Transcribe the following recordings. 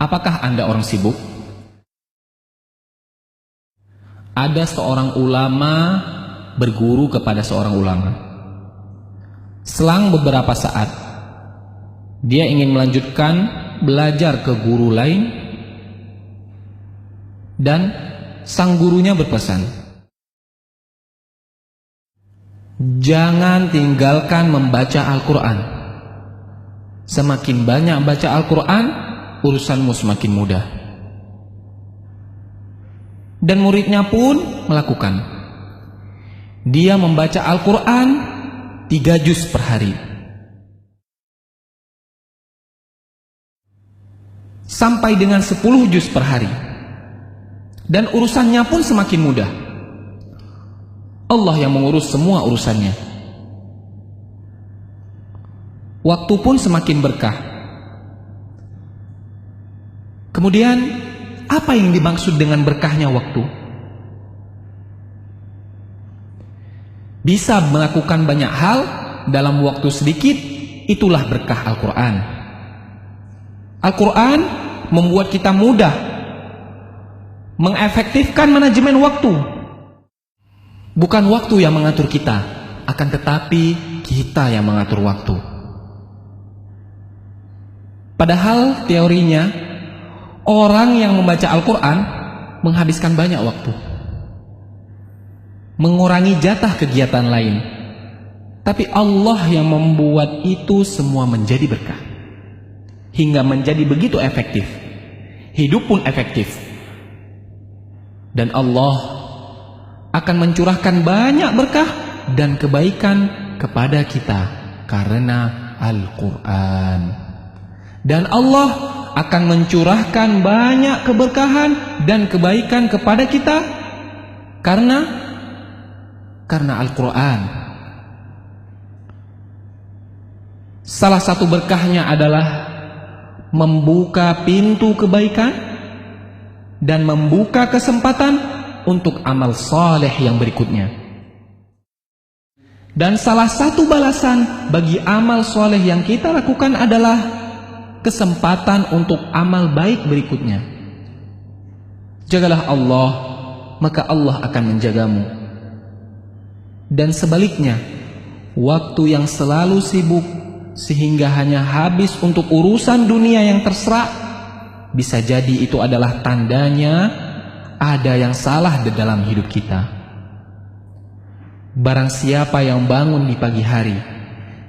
Apakah Anda orang sibuk? Ada seorang ulama berguru kepada seorang ulama. Selang beberapa saat, dia ingin melanjutkan belajar ke guru lain, dan sang gurunya berpesan, jangan tinggalkan membaca Al-Quran. Semakin banyak baca Al-Quran, urusanmu semakin mudah. Dan muridnya pun melakukan. Dia membaca Al-Quran 3 juz per hari. Sampai dengan 10 juz per hari. Dan urusannya pun semakin mudah. Allah yang mengurus semua urusannya. Waktu pun semakin berkah. Kemudian, apa yang dimaksud dengan berkahnya waktu? Bisa melakukan banyak hal dalam waktu sedikit, itulah berkah Al-Quran. Al-Quran membuat kita mudah mengefektifkan manajemen waktu. Bukan waktu yang mengatur kita, akan tetapi kita yang mengatur waktu. Padahal teorinya, orang yang membaca Al-Quran menghabiskan banyak waktu, mengurangi jatah kegiatan lain. Tapi Allah yang membuat itu semua menjadi berkah, hingga menjadi begitu efektif. Hidup pun efektif. Dan Allah akan mencurahkan banyak berkah dan kebaikan kepada kita karena Al-Quran. Dan Allah akan mencurahkan banyak keberkahan dan kebaikan kepada kita karena Al-Quran. Salah satu berkahnya adalah membuka pintu kebaikan dan membuka kesempatan untuk amal saleh yang berikutnya. Dan salah satu balasan bagi amal saleh yang kita lakukan adalah kesempatan untuk amal baik berikutnya. Jagalah Allah, maka Allah akan menjagamu. Dan sebaliknya, waktu yang selalu sibuk sehingga hanya habis untuk urusan dunia yang terserah, bisa jadi itu adalah tandanya ada yang salah di dalam hidup kita. Barang siapa yang bangun di pagi hari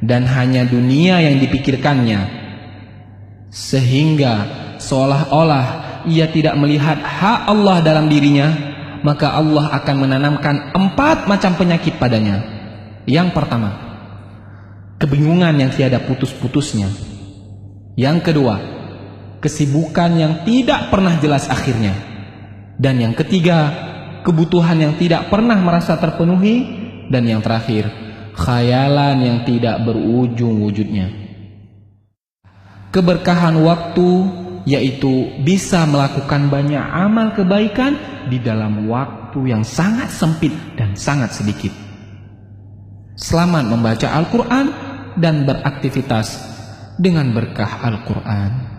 dan hanya dunia yang dipikirkannya, sehingga seolah-olah ia tidak melihat hak Allah dalam dirinya, maka Allah akan menanamkan 4 macam penyakit padanya. Yang pertama, kebingungan yang tiada putus-putusnya. Yang kedua, kesibukan yang tidak pernah jelas akhirnya. Dan yang ketiga, kebutuhan yang tidak pernah merasa terpenuhi. Dan yang terakhir, khayalan yang tidak berujung wujudnya. Keberkahan waktu yaitu bisa melakukan banyak amal kebaikan di dalam waktu yang sangat sempit dan sangat sedikit. Selamat membaca Al-Quran dan beraktivitas dengan berkah Al-Quran.